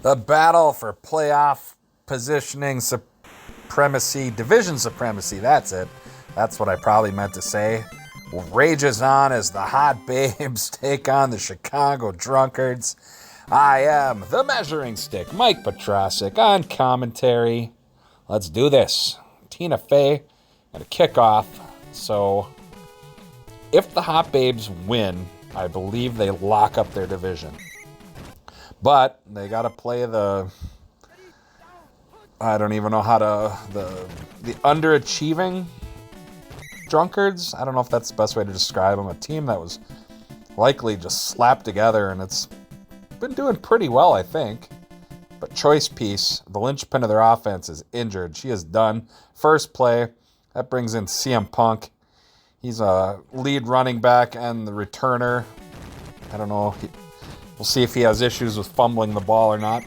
The battle for playoff positioning supremacy, division supremacy, that's it. That's what I probably meant to say. Rages on as the Hot Babes take on the Chicago Drunkards. I am the Measuring Stick, Mike Petrosic, on commentary. Let's do this. Tina Fey and a kickoff. So, if the Hot Babes win, I believe they lock up their division. But they got to play I don't even know how to, the underachieving Drunkards. I don't know if that's the best way to describe them. A team that was likely just slapped together, and it's been doing pretty well, I think. But Choice Piece, the linchpin of their offense, is injured. She is done. First play, that brings in CM Punk. He's a lead running back and the returner. I don't know. We'll see if he has issues with fumbling the ball or not.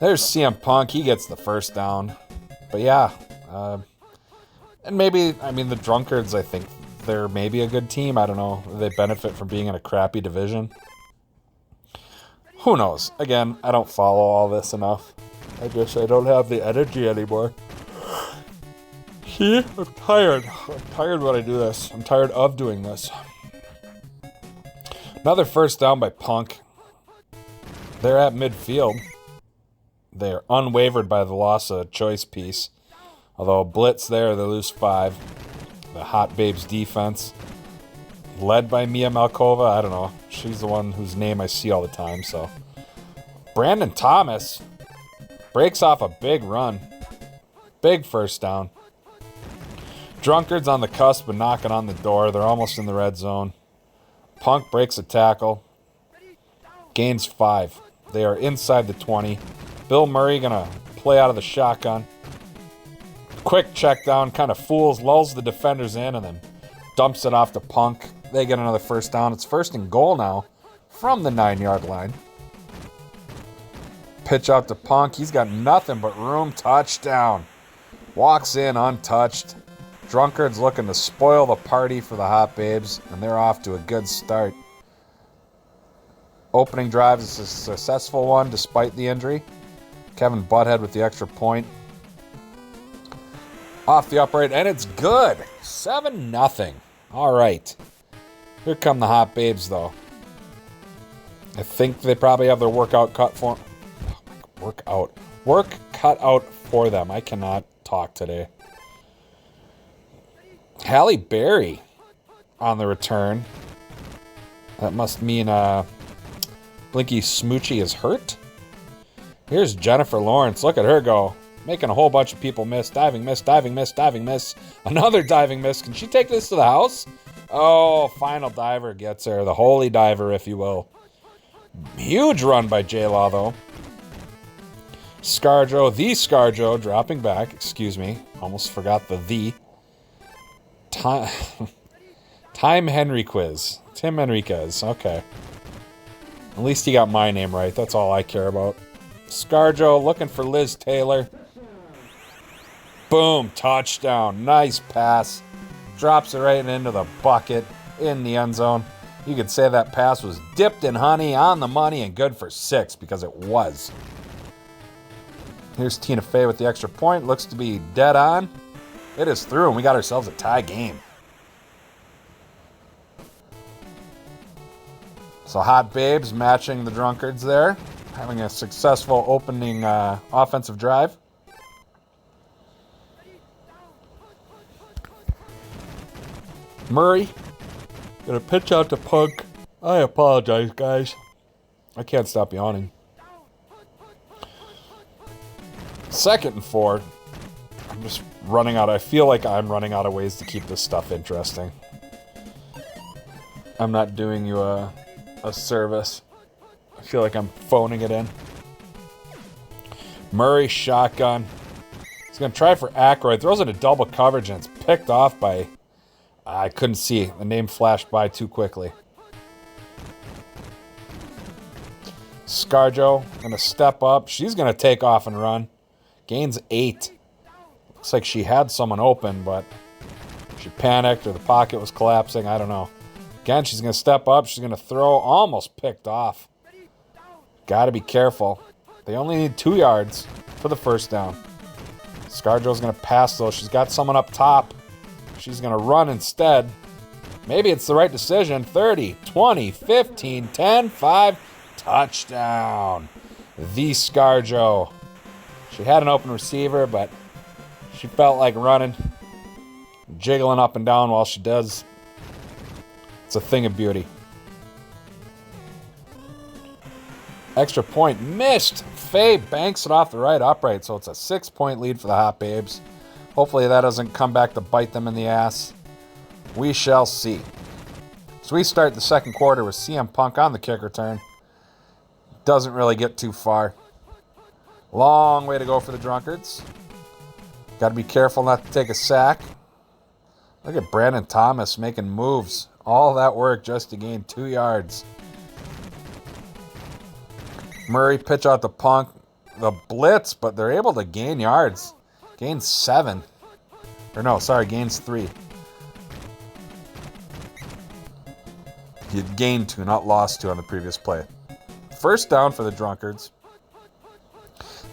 There's CM Punk. He gets the first down. But yeah. And maybe, the Drunkards, I think they're maybe a good team. I don't know. They benefit from being in a crappy division. Who knows? Again, I don't follow all this enough. I don't have the energy anymore. See? I'm tired. I'm tired when I do this. I'm tired of doing this. Another first down by Punk. They're at midfield. They're unwavered by the loss of Choice Piece. Although blitz there, they lose 5. The Hot Babes defense, led by Mia Malkova. I don't know. She's the one whose name I see all the time. So Brandon Thomas breaks off a big run. Big first down. Drunkards on the cusp of knocking on the door. They're almost in the red zone. Punk breaks a tackle. Gains 5. They are inside the 20. Bill Murray gonna play out of the shotgun. Quick check down, kind of lulls the defenders in, and then dumps it off to Punk. They get another first down. It's 1st and goal now from the 9-yard line. Pitch out to Punk. He's got nothing but room. Touchdown. Walks in untouched. Drunkards looking to spoil the party for the Hot Babes, and they're off to a good start. Opening drive is a successful one despite the injury. Kevin Butthead with the extra point. Off the upright, and it's good. 7-0. All right. Here come the Hot Babes, though. I think they probably have their work cut out for them. I cannot talk today. Halle Berry on the return. That must mean Blinky Smoochie is hurt. Here's Jennifer Lawrence. Look at her go. Making a whole bunch of people miss. Diving miss, diving miss, diving miss. Another diving miss. Can she take this to the house? Oh, final diver gets her. The holy diver, if you will. Huge run by J-Law, though. The Scarjo, dropping back. Excuse me. Almost forgot the. Time Henry quiz. Tim Henriquez. Okay. At least he got my name right. That's all I care about. Scarjo looking for Liz Taylor. Boom. Touchdown. Nice pass. Drops it right into the bucket in the end zone. You could say that pass was dipped in honey, on the money, and good for 6 because it was. Here's Tina Fey with the extra point. Looks to be dead on. It is through, and we got ourselves a tie game. So Hot Babes matching the Drunkards there. Having a successful opening offensive drive. Murray gonna pitch out to Punk. I apologize, guys. I can't stop yawning. 2nd and 4. I'm just running out. I feel like I'm running out of ways to keep this stuff interesting. I'm not doing you a service. I feel like I'm phoning it in. Murray shotgun. He's going to try for Ackroyd. Throws it a double coverage, and it's picked off by... I couldn't see. The name flashed by too quickly. Scarjo going to step up. She's going to take off and run. Gains 8. Looks like she had someone open, but she panicked or the pocket was collapsing. I don't know. Again, she's going to step up. She's going to throw. Almost picked off. Gotta be careful. They only need 2 yards for the first down. ScarJo's gonna pass though. She's got someone up top. She's gonna run instead. Maybe it's the right decision. 30, 20, 15, 10, 5. Touchdown. The ScarJo. She had an open receiver, but she felt like running. Jiggling up and down while she does. It's a thing of beauty. Extra point missed. Faye banks it off the right upright, so it's a 6-point lead for the Hot Babes. Hopefully that doesn't come back to bite them in the ass. We shall see. So we start the second quarter with CM Punk on the kick return. Doesn't really get too far. Long way to go for the Drunkards. Got to be careful not to take a sack. Look at Brandon Thomas making moves. All that work just to gain 2 yards. Murray pitch out to Punk. The blitz, but they're able to gain yards. Gains 7. Or no, sorry, gains 3. You gained 2, not lost 2 on the previous play. First down for the Drunkards.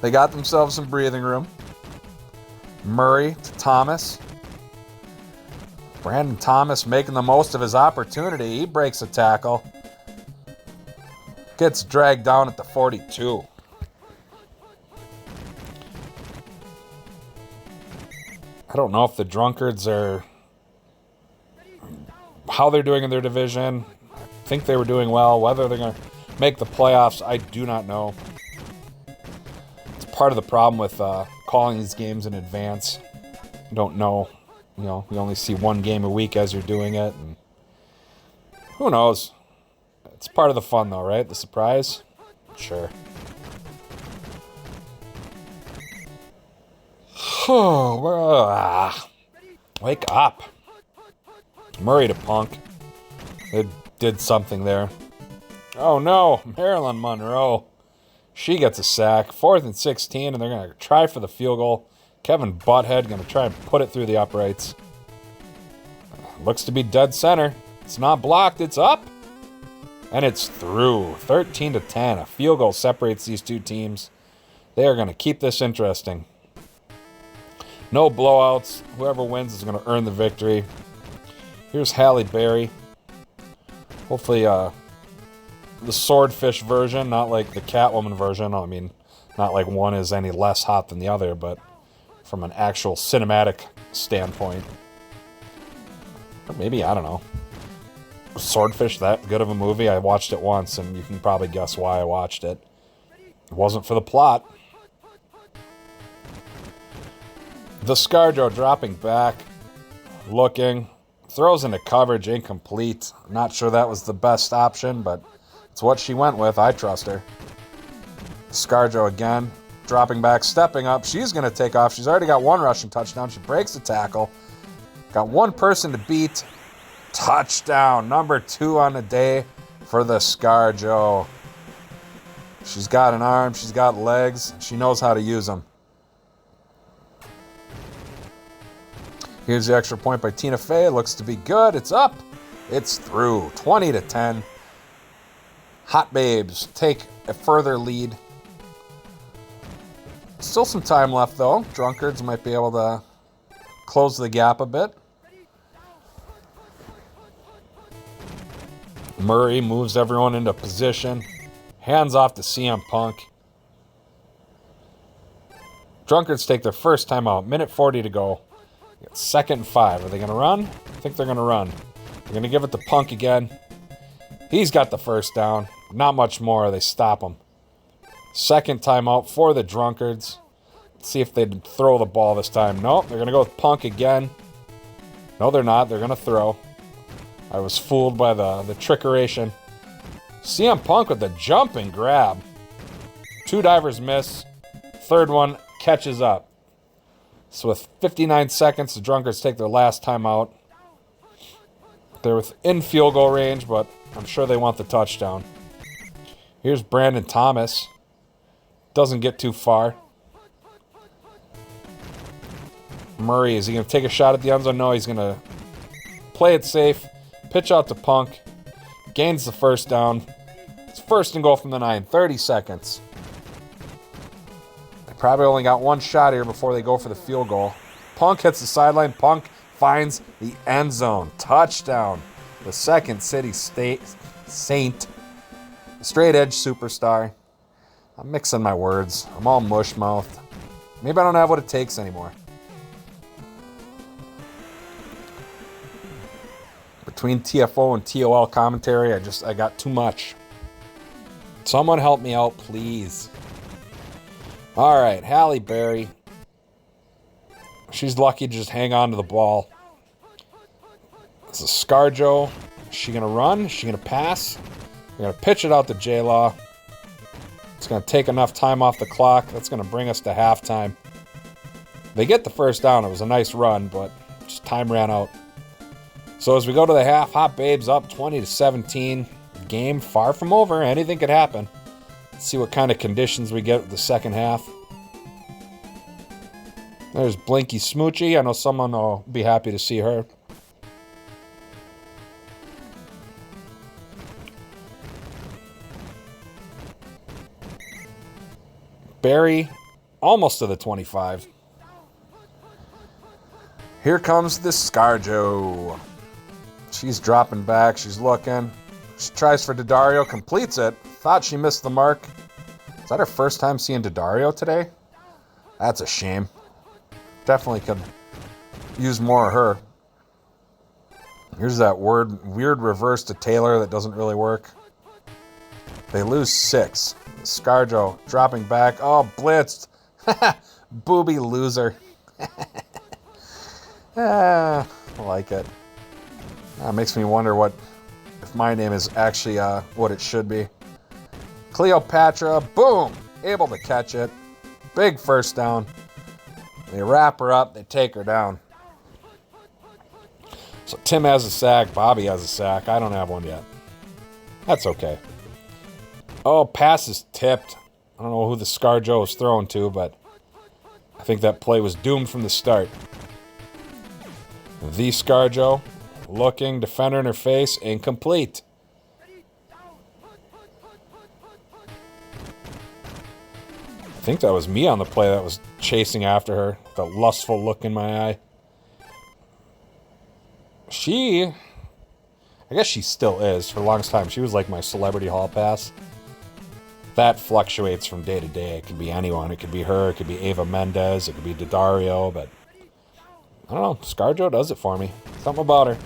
They got themselves some breathing room. Murray to Thomas. Brandon Thomas making the most of his opportunity. He breaks a tackle. Gets dragged down at the 42. I don't know if the Drunkards are... how they're doing in their division. I think they were doing well. Whether they're going to make the playoffs, I do not know. It's part of the problem with calling these games in advance. You don't know. You know, you only see one game a week as you're doing it. And who knows? It's part of the fun, though, right? The surprise? Sure. Wake up. Murray to Punk. It did something there. Oh, no. Marilyn Monroe. She gets a sack. 4th and 16, and they're going to try for the field goal. Kevin Butthead going to try and put it through the uprights. Looks to be dead center. It's not blocked. It's up. And it's through. 13-10. A field goal separates these two teams. They are going to keep this interesting. No blowouts. Whoever wins is going to earn the victory. Here's Halle Berry. Hopefully the swordfish version, not like the Catwoman version. I mean, not like one is any less hot than the other, but from an actual cinematic standpoint. Or maybe, I don't know. Swordfish that good of a movie? I watched it once, and you can probably guess why I watched it. It wasn't for the plot. The ScarJo dropping back, looking, throws into coverage, incomplete. Not sure that was the best option, but it's what she went with. I trust her. ScarJo again, dropping back, stepping up. She's going to take off. She's already got one rushing touchdown. She breaks the tackle. Got one person to beat. Touchdown, number 2 on the day for the ScarJo. She's got an arm. She's got legs. She knows how to use them. Here's the extra point by Tina Fey. Looks to be good. It's up. It's through. 20-10. Hot Babes take a further lead. Still some time left, though. Drunkards might be able to close the gap a bit. Murray moves everyone into position. Hands off to CM Punk. Drunkards take their first time out. Minute 40 to go. 2nd and 5. Are they going to run? I think they're going to run. They're going to give it to Punk again. He's got the first down. Not much more. They stop him. Second timeout for the Drunkards. Let's see if they throw the ball this time. Nope, they're going to go with Punk again. No, they're not. They're going to throw. I was fooled by the trickeration. CM Punk with the jump and grab. 2 divers miss. Third one catches up. So with 59 seconds, the Drunkards take their last timeout. They're within field goal range, but I'm sure they want the touchdown. Here's Brandon Thomas. Doesn't get too far. Murray, is he going to take a shot at the end zone? No, he's going to play it safe. Pitch out to Punk. Gains the first down. It's first and goal from the 9. 30 seconds. They probably only got one shot here before they go for the field goal. Punk hits the sideline. Punk finds the end zone. Touchdown. The second City Saint. Straight edge superstar. I'm mixing my words. I'm all mush-mouthed. Maybe I don't have what it takes anymore. Between TFO and TOL commentary, I got too much. Someone help me out, please. All right, Halle Berry. She's lucky to just hang on to the ball. It's a ScarJo. Is she going to run? Is she going to pass? We're going to pitch it out to J-Law. It's going to take enough time off the clock. That's going to bring us to halftime. They get the first down. It was a nice run, but just time ran out. So as we go to the half, Hot Babes up 20-17. Game far from over. Anything could happen. Let's see what kind of conditions we get with the second half. There's Blinky Smoochie. I know someone will be happy to see her. Barry, almost to the 25. Here comes the ScarJo. She's dropping back. She's looking. She tries for Daddario, completes it. Thought she missed the mark. Is that her first time seeing Daddario today? That's a shame. Definitely could use more of her. Here's that weird reverse to Taylor that doesn't really work. They lose 6. ScarJo dropping back. Oh, blitzed. Booby loser. I like it. Makes me wonder if my name is actually what it should be. Cleopatra, boom, able to catch it. Big first down. They wrap her up. They take her down. So Tim has a sack. Bobby has a sack. I don't have one yet. That's okay. Oh, pass is tipped. I don't know who the ScarJo was throwing to, but I think that play was doomed from the start. The ScarJo looking, defender in her face, incomplete. I think that was me on the play that was chasing after her. The lustful look in my eye. I guess she still is. For the longest time, she was like my celebrity hall pass. That fluctuates from day to day. It could be anyone. It could be her. It could be Ava Mendez. It could be Daddario. But I don't know. ScarJo does it for me. Something about her.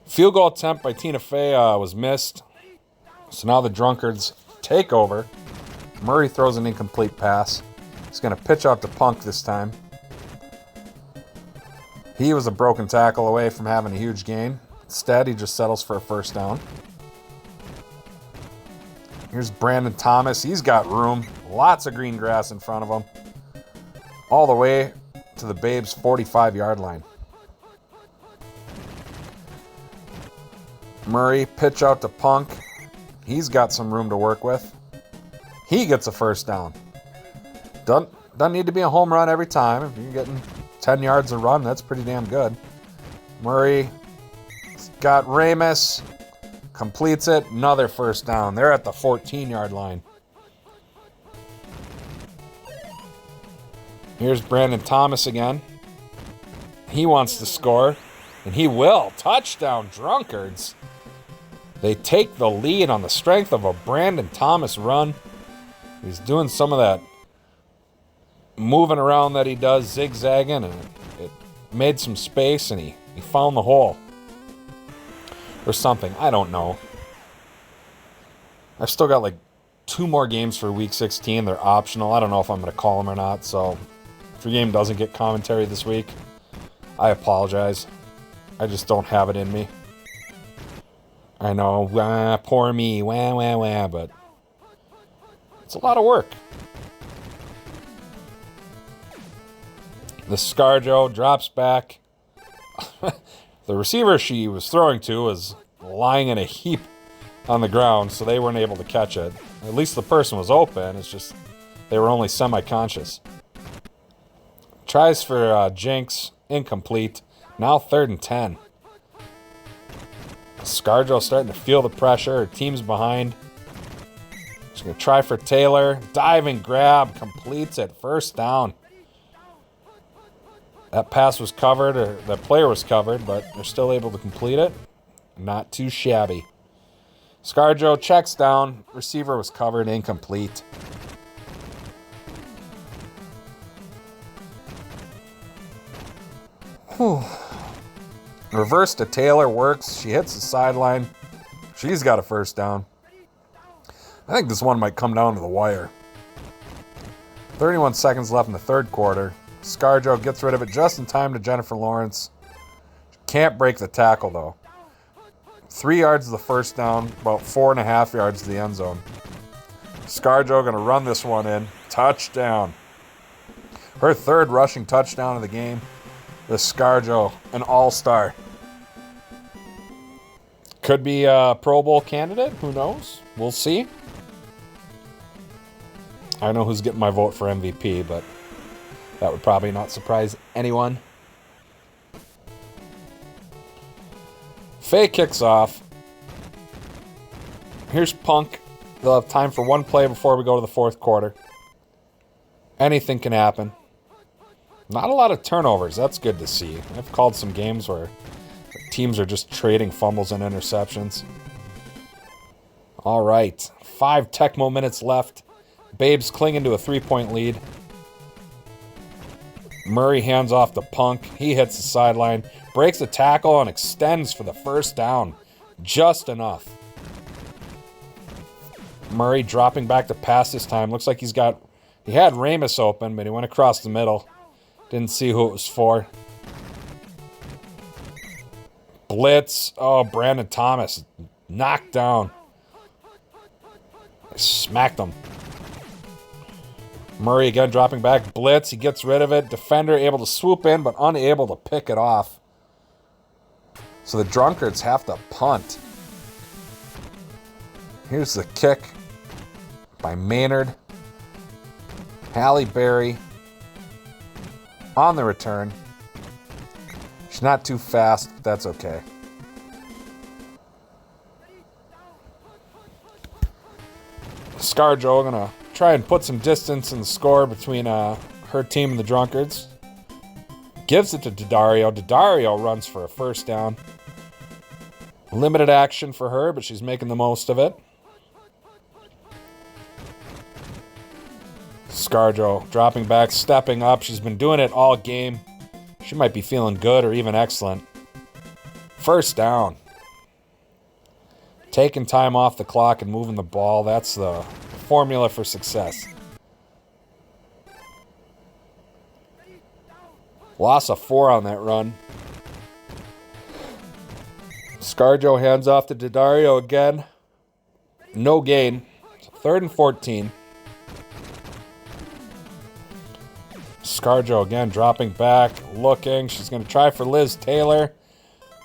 Field goal attempt by Tina Fey was missed. So now the Drunkards take over. Murray throws an incomplete pass. He's going to pitch out to Punk this time. He was a broken tackle away from having a huge gain. Instead, he just settles for a first down. Here's Brandon Thomas. He's got room. Lots of green grass in front of him. All the way to the Babes' 45-yard line. Murray, pitch out to Punk. He's got some room to work with. He gets a first down. Doesn't need to be a home run every time. If you're getting 10 yards a run, that's pretty damn good. Murray got Ramus. Completes it. Another first down. They're at the 14-yard line. Here's Brandon Thomas again. He wants to score, and he will. Touchdown, Drunkards. They take the lead on the strength of a Brandon Thomas run. He's doing some of that moving around that he does, zigzagging, and it made some space, and he found the hole. Or something. I don't know. I've still got like 2 more games for Week 16. They're optional. I don't know if I'm going to call them or not, so if your game doesn't get commentary this week, I apologize. I just don't have it in me. I know, poor me, but it's a lot of work. The ScarJo drops back. The receiver she was throwing to was lying in a heap on the ground, so they weren't able to catch it. At least the person was open. It's just they were only semi-conscious. Tries for Jinx, incomplete. Now 3rd and 10. ScarJo starting to feel the pressure. Her team's behind. She's going to try for Taylor. Diving grab. Completes it. First down. That pass was covered, or the player was covered, but they're still able to complete it. Not too shabby. ScarJo checks down. Receiver was covered. Incomplete. Whew. Reverse to Taylor works. She hits the sideline. She's got a first down. I think this one might come down to the wire. 31 seconds left in the third quarter. ScarJo gets rid of it just in time to Jennifer Lawrence. Can't break the tackle, though. 3 yards to the first down, about 4.5 yards to the end zone. ScarJo going to run this one in. Touchdown. Her third rushing touchdown of the game. This ScarJo, an all-star. Could be a Pro Bowl candidate. Who knows? We'll see. I know who's getting my vote for MVP, but that would probably not surprise anyone. Faye kicks off. Here's Punk. They'll have time for one play before we go to the fourth quarter. Anything can happen. Not a lot of turnovers. That's good to see. I've called some games where teams are just trading fumbles and interceptions. All right. 5 Tecmo minutes left. Babes clinging to a 3-point lead. Murray hands off to Punk. He hits the sideline. Breaks a tackle and extends for the first down. Just enough. Murray dropping back to pass this time. Looks like he had Ramus open, but he went across the middle. Didn't see who it was for. Blitz. Oh, Brandon Thomas. Knocked down. Smacked him. Murray again dropping back. Blitz. He gets rid of it. Defender able to swoop in, but unable to pick it off. So the Drunkards have to punt. Here's the kick by Maynard. Halle Berry on the return. She's not too fast, but that's okay. ScarJo gonna try and put some distance in the score between her team and the Drunkards. Gives it to Daddario. Daddario runs for a first down. Limited action for her, but she's making the most of it. ScarJo dropping back, stepping up. She's been doing it all game. She might be feeling good or even excellent. First down. Taking time off the clock and moving the ball. That's the formula for success. Loss of 4 on that run. ScarJo hands off to Daddario again. No gain. 3rd and 14. ScarJo again dropping back, looking. She's going to try for Liz Taylor.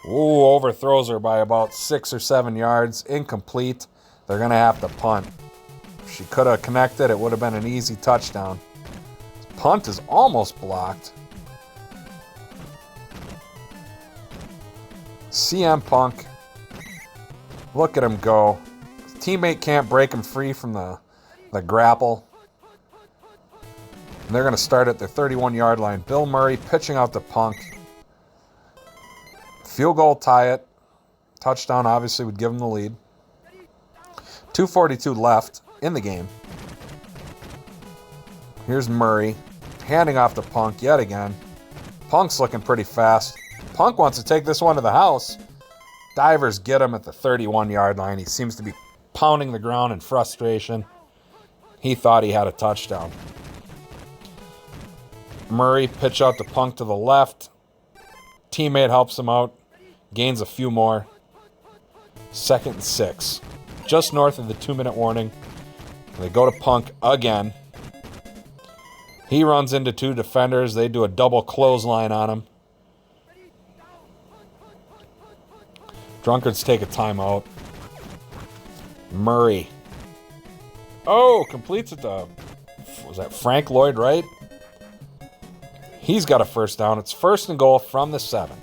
Ooh, overthrows her by about 6 or 7 yards. Incomplete. They're going to have to punt. If she could have connected, it would have been an easy touchdown. Punt is almost blocked. CM Punk. Look at him go. His teammate can't break him free from the grapple. And they're going to start at their 31-yard line. Bill Murray pitching out to Punk. Field goal tie it. Touchdown obviously would give them the lead. 2:42 left in the game. Here's Murray handing off to Punk yet again. Punk's looking pretty fast. Punk wants to take this one to the house. Divers get him at the 31-yard line. He seems to be pounding the ground in frustration. He thought he had a touchdown. Murray pitch out to Punk to the left. Teammate helps him out. Gains a few more. 2nd and 6. Just north of the 2-minute warning. They go to Punk again. He runs into 2 defenders. They do a double clothesline on him. Drunkards take a timeout. Murray. Oh, completes it to, was that Frank Lloyd Wright? He's got a first down. It's 1st and goal from the 7.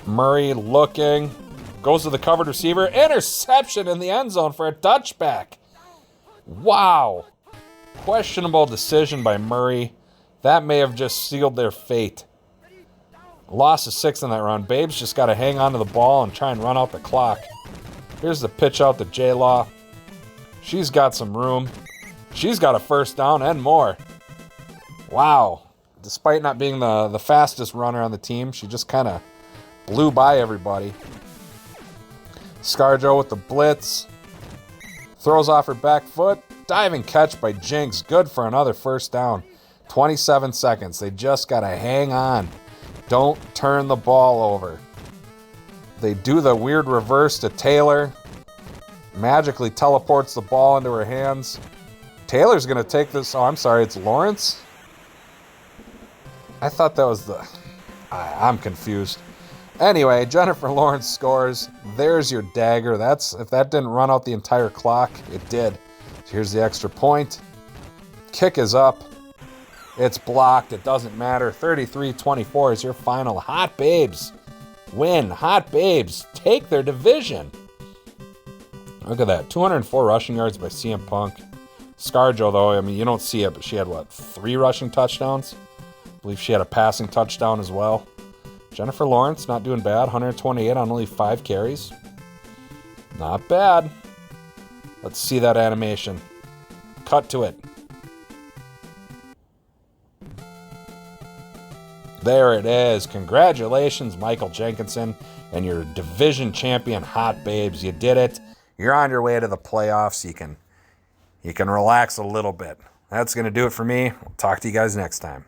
Murray looking. Goes to the covered receiver. Interception in the end zone for a touchback. Wow. Questionable decision by Murray. That may have just sealed their fate. Loss of 6 in that run. Babe's just got to hang on to the ball and try and run out the clock. Here's the pitch out to J-Law. She's got some room. She's got a first down and more. Wow. Despite not being the fastest runner on the team, she just kind of blew by everybody. ScarJo with the blitz. Throws off her back foot. Diving catch by Jinx. Good for another first down. 27 seconds. They just got to hang on. Don't turn the ball over. They do the weird reverse to Taylor. Magically teleports the ball into her hands. Taylor's going to take this. Oh, I'm sorry. It's Lawrence? I thought that was the... I'm confused. Anyway, Jennifer Lawrence scores. There's your dagger. If that didn't run out the entire clock, it did. So here's the extra point. Kick is up. It's blocked. It doesn't matter. 33-24 is your final. Hot Babes win. Hot Babes take their division. Look at that. 204 rushing yards by CM Punk. ScarJo, though, I mean, you don't see it, but she had, 3 rushing touchdowns? I believe she had a passing touchdown as well. Jennifer Lawrence, not doing bad. 128 on only 5 carries. Not bad. Let's see that animation. Cut to it. There it is. Congratulations, Michael Jenkinson, and your division champion, Hot Babes. You did it. You're on your way to the playoffs. You can relax a little bit. That's going to do it for me. We'll talk to you guys next time.